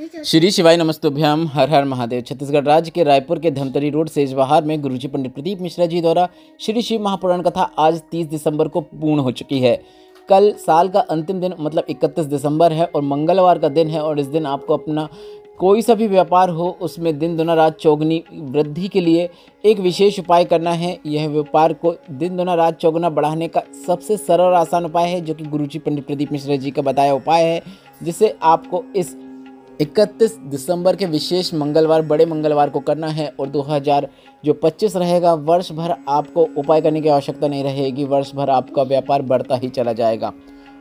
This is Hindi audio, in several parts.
श्री शिवाय नमस्तुभ्याम। हर हर महादेव। छत्तीसगढ़ राज्य के रायपुर के धमतरी रोड सेजबहार में गुरुजी पंडित प्रदीप मिश्रा जी द्वारा श्री शिव महापुराण कथा आज 30 दिसंबर को पूर्ण हो चुकी है। कल साल का अंतिम दिन मतलब 31 दिसंबर है और मंगलवार का दिन है और इस दिन आपको अपना कोई सा भी व्यापार हो उसमें दिन दुना रात चौगुनी वृद्धि के लिए एक विशेष उपाय करना है। यह व्यापार को दिन दुना रात चौगुना बढ़ाने का सबसे सरल और आसान उपाय है, जो कि गुरुजी पंडित प्रदीप मिश्रा जी का बताया उपाय है, जिसे आपको इस 31 दिसंबर के विशेष मंगलवार बड़े मंगलवार को करना है। और 2025 रहेगा, वर्ष भर आपको उपाय करने की आवश्यकता नहीं रहेगी, वर्ष भर आपका व्यापार बढ़ता ही चला जाएगा।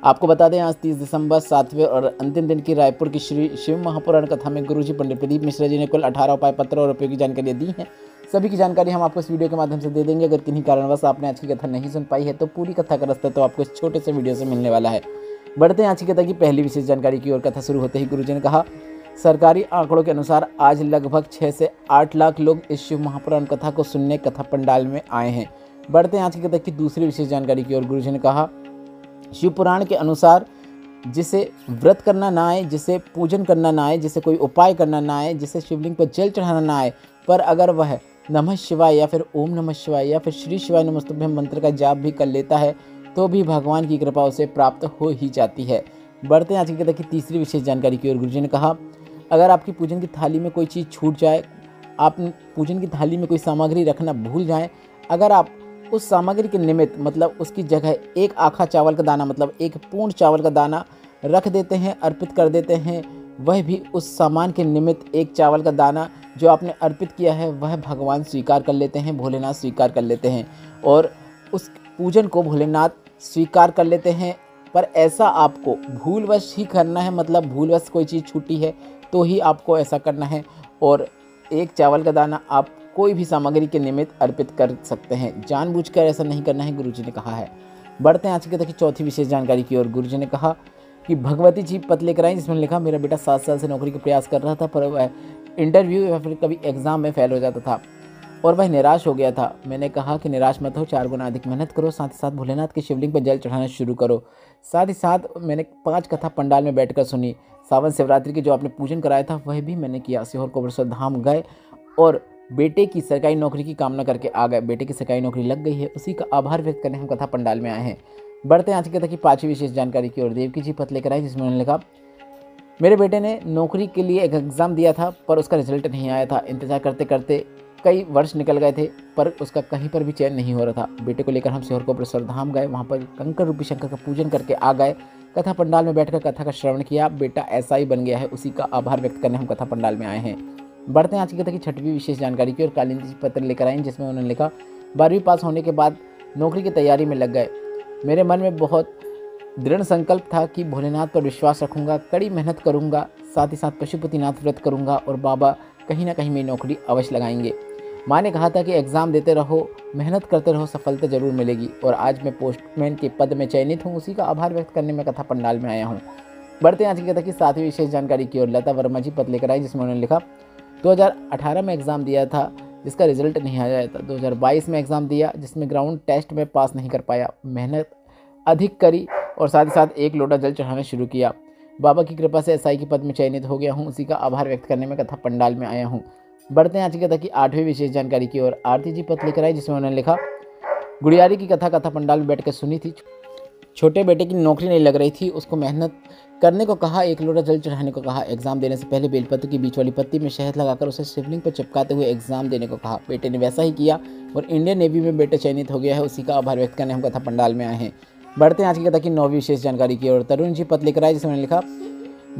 आपको बता दें, आज 30 दिसंबर 7वें और अंतिम दिन की रायपुर की श्री शिव महापुराण कथा में गुरुजी पंडित प्रदीप मिश्रा जी ने कुल 18 उपाय पत्र और उपयोगी जानकारी दी है। सभी की जानकारी हम आपको इस वीडियो के माध्यम से दे देंगे। अगर किन्हीं कारणवश आपने आज की कथा नहीं सुन पाई है तो पूरी कथा का रास्ता तो आपको इस छोटे से वीडियो से मिलने वाला है। बढ़ते हैं आज की कथा की पहली विशेष जानकारी की ओर। कथा शुरू होते ही गुरुजी ने कहा, सरकारी आंकड़ों के अनुसार आज लगभग 6 से 8 लाख लोग इस शिव महापुराण कथा को सुनने कथा पंडाल में आए हैं। बढ़ते हैं आज की कथा की दूसरी विशेष जानकारी की ओर। गुरुजी ने कहा, शिव पुराण के अनुसार जिसे व्रत करना ना आए, जिसे पूजन करना ना आए, जिसे कोई उपाय करना ना आए, जिसे शिवलिंग पर जल चढ़ाना ना आए, पर अगर वह नमः शिवाय या फिर ओम नमः शिवाय या फिर श्री शिवाय नमस्तुभ्यम मंत्र का जाप भी कर लेता है तो भी भगवान की कृपा उसे प्राप्त हो ही जाती है। बढ़ते हैं आज की कथा की तीसरी विशेष जानकारी की ओर। गुरुजी ने कहा, अगर आपकी पूजन की थाली में कोई चीज़ छूट जाए, आप पूजन की थाली में कोई सामग्री रखना भूल जाएं, अगर आप उस सामग्री के निमित्त मतलब उसकी जगह एक आखा चावल का दाना मतलब एक पूर्ण चावल का दाना रख देते हैं, अर्पित कर देते हैं, वह भी उस सामान के निमित्त एक चावल का दाना जो आपने अर्पित किया है वह भगवान स्वीकार कर लेते हैं, भोलेनाथ स्वीकार कर लेते हैं और उस पूजन को भोलेनाथ स्वीकार कर लेते हैं। पर ऐसा आपको भूलवश ही करना है, मतलब भूलवश कोई चीज़ छूटी है तो ही आपको ऐसा करना है। और एक चावल का दाना आप कोई भी सामग्री के निमित्त अर्पित कर सकते हैं, जानबूझकर ऐसा नहीं करना है, गुरुजी ने कहा है। बढ़ते हैं आज की कथा की चौथी विशेष जानकारी की ओर। गुरुजी ने कहा कि भगवती जी पत्र लेकर आई, जिसमें लिखा, मेरा बेटा 7 साल से नौकरी का प्रयास कर रहा था पर वह इंटरव्यू या फिर कभी एग्ज़ाम में फेल हो जाता था और वह निराश हो गया था। मैंने कहा कि निराश मत हो, 4 गुना अधिक मेहनत करो, साथ ही साथ भोलेनाथ के शिवलिंग पर जल चढ़ाना शुरू करो। साथ ही साथ मैंने 5 कथा पंडाल में बैठकर सुनी। सावन शिवरात्रि की जो आपने पूजन कराया था वह भी मैंने किया। सीहोर कोबरेश्वर धाम गए और बेटे की सरकारी नौकरी की कामना करके आ गए। बेटे की सरकारी नौकरी लग गई है, उसी का आभार व्यक्त करने हम कथा पंडाल में आए हैं। बढ़ते हैं आज की कथा की पांचवी विशेष जानकारी की ओर। देवकी जी पत्र लेकर आए, जिसमें उन्होंने लिखा, मेरे बेटे ने नौकरी के लिए एक एग्ज़ाम दिया था पर उसका रिजल्ट नहीं आया था। इंतजार करते करते कई वर्ष निकल गए थे पर उसका कहीं पर भी चयन नहीं हो रहा था। बेटे को लेकर हम सीहोर कोबरेश्वर धाम गए, वहाँ पर कंकर रूपी शंकर का पूजन करके आ गए। कथा पंडाल में बैठकर कथा का श्रवण किया, बेटा ऐसा ही बन गया है, उसी का आभार व्यक्त करने हम कथा पंडाल में आए हैं। बढ़ते हैं आज की कथा की छठवीं विशेष जानकारी की ओर। कालिंदी जी पत्र लेकर आए, जिसमें उन्होंने लिखा, 12वीं पास होने के बाद नौकरी की तैयारी में लग गए। मेरे मन में बहुत दृढ़ संकल्प था कि भोलेनाथ पर विश्वास रखूंगा, कड़ी मेहनत करूंगा, साथ ही साथ पशुपतिनाथ व्रत करूंगा और बाबा कहीं ना कहीं मेरी नौकरी अवश्य लगाएंगे। माँ ने कहा था कि एग्ज़ाम देते रहो, मेहनत करते रहो, सफलता जरूर मिलेगी और आज मैं पोस्टमैन के पद में चयनित हूँ, उसी का आभार व्यक्त करने में कथा पंडाल में आया हूँ। बढ़ते हैं आज की कथा की 7वीं विशेष जानकारी की ओर। लता वर्मा जी पत्र लेकर आई, जिसमें उन्होंने लिखा, 2018 में एग्ज़ाम दिया था जिसका रिजल्ट नहीं आया था। 2022 में एग्ज़ाम दिया जिसमें ग्राउंड टेस्ट में पास नहीं कर पाया। मेहनत अधिक करी और साथ ही साथ 1 लोटा जल चढ़ाना शुरू किया। बाबा की कृपा से एसआई के पद में चयनित हो गया हूँ, उसी का आभार व्यक्त करने में कथा पंडाल में आया हूँ। बढ़ते हैं आज की कथा की 8वीं विशेष जानकारी की ओर। आरती जी पत्र लेकर आई, जिसमें उन्होंने लिखा, गुड़ियारी की कथा पंडाल में बैठकर सुनी थी। छोटे बेटे की नौकरी नहीं लग रही थी, उसको मेहनत करने को कहा, 1 लोटा जल चढ़ाने को कहा। एग्जाम देने से पहले बेलपत्र की बीच वाली पत्ती में शहद लगाकर उसे शिवलिंग पर चिपकाते हुए एग्जाम देने को कहा। बेटे ने वैसा ही किया और इंडियन नेवी में बेटा चयनित हो गया है, उसी का आभार व्यक्त करने हम कथा पंडाल में आए हैं। बढ़ते हैं आज की कथा की 9वीं विशेष जानकारी की ओर। तरुण जी पत्र लेकर आए, जिसमें लिखा,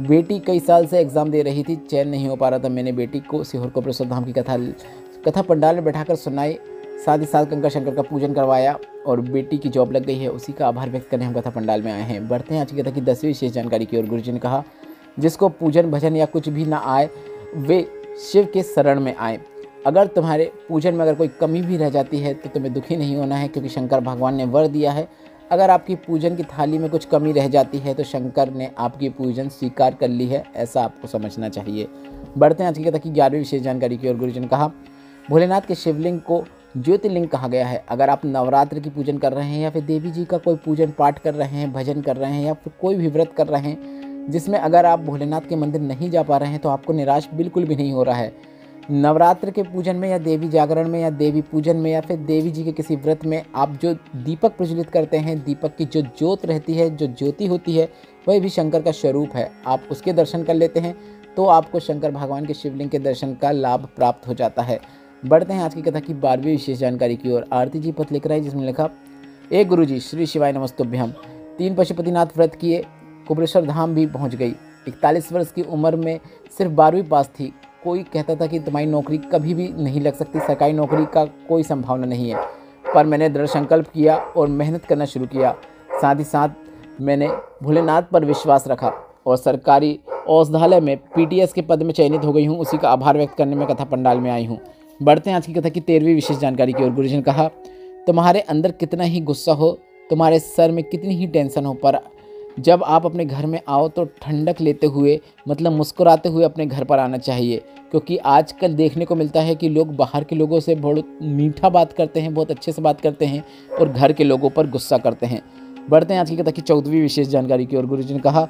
बेटी कई साल से एग्ज़ाम दे रही थी, चयन नहीं हो पा रहा था। मैंने बेटी को सीहोर कोबरेश्वर धाम की कथा पंडाल में बैठाकर सुनाई, साथ ही साथ कंकर शंकर का पूजन करवाया और बेटी की जॉब लग गई है, उसी का आभार व्यक्त करने हम कथा पंडाल में आए हैं। बढ़ते हैं आज की कथा की 10वीं विशेष जानकारी की ओर। गुरुजी ने कहा, जिसको पूजन भजन या कुछ भी ना आए वे शिव के शरण में आए। अगर तुम्हारे पूजन में अगर कोई कमी भी रह जाती है तो तुम्हें दुखी नहीं होना है, क्योंकि शंकर भगवान ने वर दिया है। अगर आपकी पूजन की थाली में कुछ कमी रह जाती है तो शंकर ने आपकी पूजन स्वीकार कर ली है, ऐसा आपको समझना चाहिए। बढ़ते हैं आज की कथा की 11वीं विशेष जानकारी की ओर। गुरुजी ने कहा, भोलेनाथ के शिवलिंग को ज्योतिर्लिंग कहा गया है। अगर आप नवरात्र की पूजन कर रहे हैं या फिर देवी जी का कोई पूजन पाठ कर रहे हैं, भजन कर रहे हैं या फिर कोई भी व्रत कर रहे हैं जिसमें अगर आप भोलेनाथ के मंदिर नहीं जा पा रहे हैं तो आपको निराश बिल्कुल भी नहीं हो रहा है। नवरात्र के पूजन में या देवी जागरण में या देवी पूजन में या फिर देवी जी के किसी व्रत में आप जो दीपक प्रज्वलित करते हैं, दीपक की जो ज्योत रहती है, जो ज्योति होती है, वह भी शंकर का स्वरूप है। आप उसके दर्शन कर लेते हैं तो आपको शंकर भगवान के शिवलिंग के दर्शन का लाभ प्राप्त हो जाता है। बढ़ते हैं आज की कथा की 12वीं विशेष जानकारी की ओर। आरती जी पत्र लिख रहा है जिसमें लिखा, ए गुरुजी श्री शिवाय नमस्तुभ्यम। 3 पशुपतिनाथ व्रत किए, कुबेरेश्वर धाम भी पहुंच गई। 41 वर्ष की उम्र में सिर्फ 12वीं पास थी। कोई कहता था कि तुम्हारी नौकरी कभी भी नहीं लग सकती, सरकारी नौकरी का कोई संभावना नहीं है, पर मैंने दृढ़ संकल्प किया और मेहनत करना शुरू किया। साथ ही साथ मैंने भोलेनाथ पर विश्वास रखा और सरकारी औषधालय में पीटीएस के पद में चयनित हो गई हूँ। उसी का आभार व्यक्त करने में कथा पंडाल में आई हूँ। बढ़ते हैं आज की कथा की 13वीं विशेष जानकारी की ओर। गुरुजी ने कहा, तुम्हारे अंदर कितना ही गुस्सा हो, तुम्हारे सर में कितनी ही टेंशन हो, पर जब आप अपने घर में आओ तो ठंडक लेते हुए, मतलब मुस्कुराते हुए अपने घर पर आना चाहिए। क्योंकि आजकल देखने को मिलता है कि लोग बाहर के लोगों से बहुत मीठा बात करते हैं, बहुत अच्छे से बात करते हैं और घर के लोगों पर गुस्सा करते हैं। बढ़ते हैं आज की कथा की 14वीं विशेष जानकारी की ओर। गुरुजी ने कहा,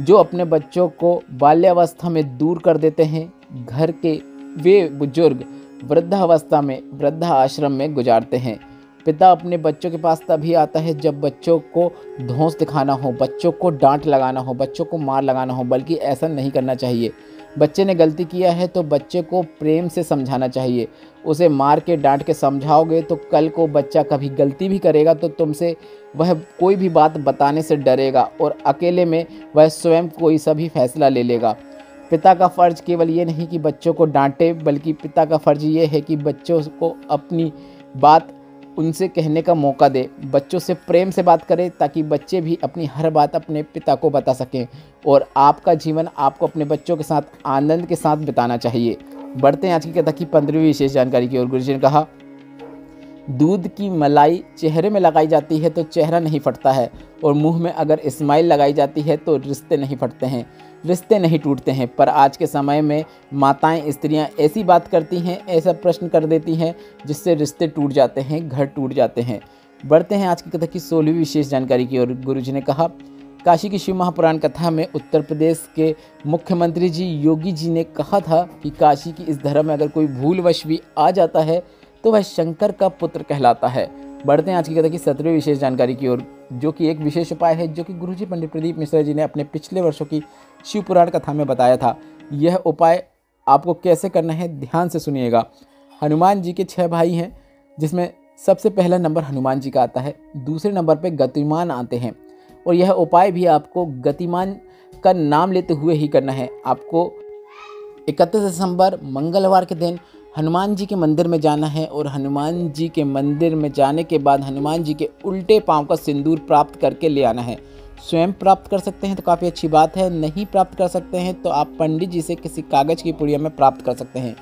जो अपने बच्चों को बाल्यावस्था में दूर कर देते हैं, घर के वे बुजुर्ग वृद्धावस्था में वृद्धा आश्रम में गुजारते हैं। पिता अपने बच्चों के पास तभी आता है जब बच्चों को धौंस दिखाना हो, बच्चों को डांट लगाना हो, बच्चों को मार लगाना हो, बल्कि ऐसा नहीं करना चाहिए। बच्चे ने गलती किया है तो बच्चे को प्रेम से समझाना चाहिए। उसे मार के डांट के समझाओगे तो कल को बच्चा कभी गलती भी करेगा तो तुमसे वह कोई भी बात बताने से डरेगा और अकेले में वह स्वयं कोई सा भी फैसला ले लेगा। पिता का फ़र्ज केवल ये नहीं कि बच्चों को डांटे, बल्कि पिता का फ़र्ज ये है कि बच्चों को अपनी बात उनसे कहने का मौका दे, बच्चों से प्रेम से बात करें ताकि बच्चे भी अपनी हर बात अपने पिता को बता सकें और आपका जीवन आपको अपने बच्चों के साथ आनंद के साथ बिताना चाहिए। बढ़ते हैं आज की कथा की 15वीं विशेष जानकारी की ओर। गुरुजी ने कहा, दूध की मलाई चेहरे में लगाई जाती है तो चेहरा नहीं फटता है और मुंह में अगर स्माइल लगाई जाती है तो रिश्ते नहीं फटते हैं, रिश्ते नहीं टूटते हैं। पर आज के समय में माताएं, स्त्रियां ऐसी बात करती हैं, ऐसा प्रश्न कर देती हैं जिससे रिश्ते टूट जाते हैं, घर टूट जाते हैं। बढ़ते हैं आज की कथा की 16वीं विशेष जानकारी की ओर। गुरुजी ने कहा, काशी की शिव महापुराण कथा में उत्तर प्रदेश के मुख्यमंत्री जी योगी जी ने कहा था कि काशी की इस धर्म में अगर कोई भूलवश भी आ जाता है तो वह शंकर का पुत्र कहलाता है। बढ़ते हैं आज की कथा की 17वीं विशेष जानकारी की ओर, जो कि एक विशेष उपाय है जो कि गुरुजी पंडित प्रदीप मिश्रा जी ने अपने पिछले वर्षों की शिव पुराण कथा में बताया था। यह उपाय आपको कैसे करना है ध्यान से सुनिएगा। हनुमान जी के 6 भाई हैं, जिसमें सबसे पहला नंबर हनुमान जी का आता है, दूसरे नंबर पे गतिमान आते हैं और यह उपाय भी आपको गतिमान का नाम लेते हुए ही करना है। आपको 31 दिसंबर मंगलवार के दिन हनुमान जी के मंदिर में जाना है और हनुमान जी के मंदिर में जाने के बाद हनुमान जी के उल्टे पांव का सिंदूर प्राप्त करके ले आना है। स्वयं प्राप्त कर सकते हैं तो काफ़ी अच्छी बात है, नहीं प्राप्त कर सकते हैं तो आप पंडित जी से किसी कागज़ की पुड़िया में प्राप्त कर सकते हैं।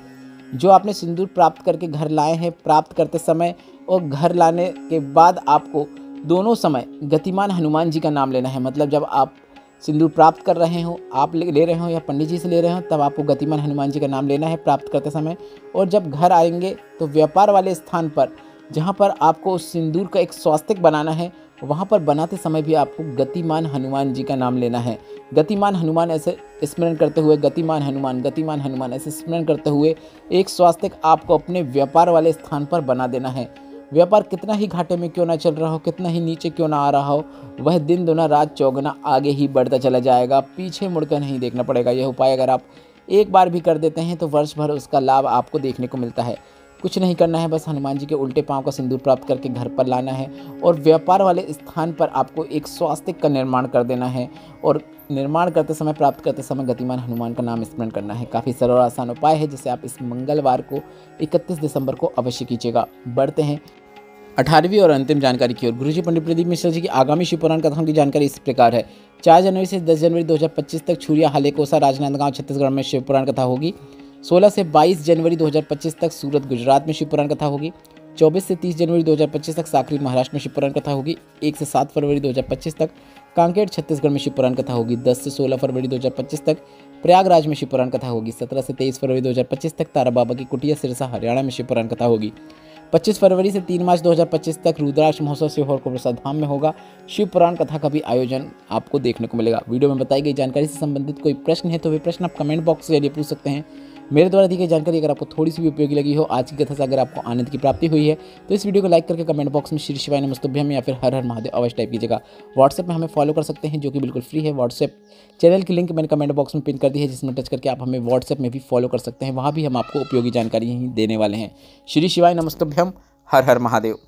जो आपने सिंदूर प्राप्त करके घर लाए हैं, प्राप्त करते समय और घर लाने के बाद आपको दोनों समय गतिमान हनुमान जी का नाम लेना है। मतलब जब आप सिंदूर प्राप्त कर रहे हो, आप ले रहे हो या पंडित जी से ले रहे हो, तब आपको गतिमान हनुमान जी का नाम लेना है प्राप्त करते समय। और जब घर आएंगे तो व्यापार वाले स्थान पर जहाँ पर आपको उस सिंदूर का एक स्वास्तिक बनाना है, वहाँ पर बनाते समय भी आपको गतिमान हनुमान जी का नाम लेना है। गतिमान हनुमान ऐसे स्मरण करते हुए, गतिमान हनुमान ऐसे स्मरण करते हुए एक स्वास्तिक आपको अपने व्यापार वाले स्थान पर बना देना है। व्यापार कितना ही घाटे में क्यों ना चल रहा हो, कितना ही नीचे क्यों ना आ रहा हो, वह दिन दुना रात चौगुना आगे ही बढ़ता चला जाएगा, पीछे मुड़कर नहीं देखना पड़ेगा। यह उपाय अगर आप एक बार भी कर देते हैं तो वर्ष भर उसका लाभ आपको देखने को मिलता है। कुछ नहीं करना है, बस हनुमान जी के उल्टे पांव का सिंदूर प्राप्त करके घर पर लाना है और व्यापार वाले स्थान पर आपको एक स्वास्तिक का निर्माण कर देना है और निर्माण करते समय, प्राप्त करते समय गतिमान हनुमान का नाम स्मरण करना है। काफ़ी सरल और आसान उपाय है जिसे आप इस मंगलवार को 31 दिसंबर को अवश्य कीजिएगा। बढ़ते हैं 18वीं और अंतिम जानकारी की ओर। गुरुजी पंडित प्रदीप मिश्रा जी की आगामी शिव पुराण कथाओं की जानकारी इस प्रकार है। 4 जनवरी से 10 जनवरी 2025 तक छुरिया हालेकोसा राजनांदगांव छत्तीसगढ़ में शिव पुराण कथा होगी। 16 से 22 जनवरी 2025 तक सूरत गुजरात में शिव पुराण कथा होगी। 24 से 30 जनवरी 2025 तक साकरी महाराष्ट्र में शिव पुराण कथा होगी। 1 से 7 फरवरी 2025 तक कांकेर छत्तीसगढ़ में शिव पुराण कथा होगी। 10 से 16 फरवरी 2025 तक प्रयागराज में शिव पुराण कथा होगी। 17 से 23 फरवरी 2025 तक तारा बाबा की कुटिया सिरसा हरियाणा में शिव पुराण कथा होगी। 25 फरवरी से 3 मार्च 2025 तक रुद्राक्ष महोत्सव सीहोर को प्रसाद धाम में होगा। शिव पुराण कथा का भी आयोजन आपको देखने को मिलेगा। वीडियो में बताई गई जानकारी से संबंधित कोई प्रश्न है तो वे प्रश्न आप कमेंट बॉक्स के जरिए पूछ सकते हैं। मेरे द्वारा दी गई जानकारी अगर आपको थोड़ी सी भी उपयोगी लगी हो, आज की कथा से अगर आपको आनंद की प्राप्ति हुई है, तो इस वीडियो को लाइक करके कमेंट बॉक्स में श्री शिवाय नमस्तुभ्यम या फिर हर हर महादेव अवश्य टाइप कीजिएगा। व्हाट्सएप में हमें फॉलो कर सकते हैं, जो कि बिल्कुल फ्री है। व्हाट्सएप चैनल की लिंक मैंने कमेंट बॉक्स में पिन कर दी है, जिसमें टच करके आप हमें व्हाट्सएप में भी फॉलो कर सकते हैं। वहाँ भी हम आपको उपयोगी जानकारी ही देने वाले हैं। श्री शिवाय नमस्तुभ्यम, हर हर महादेव।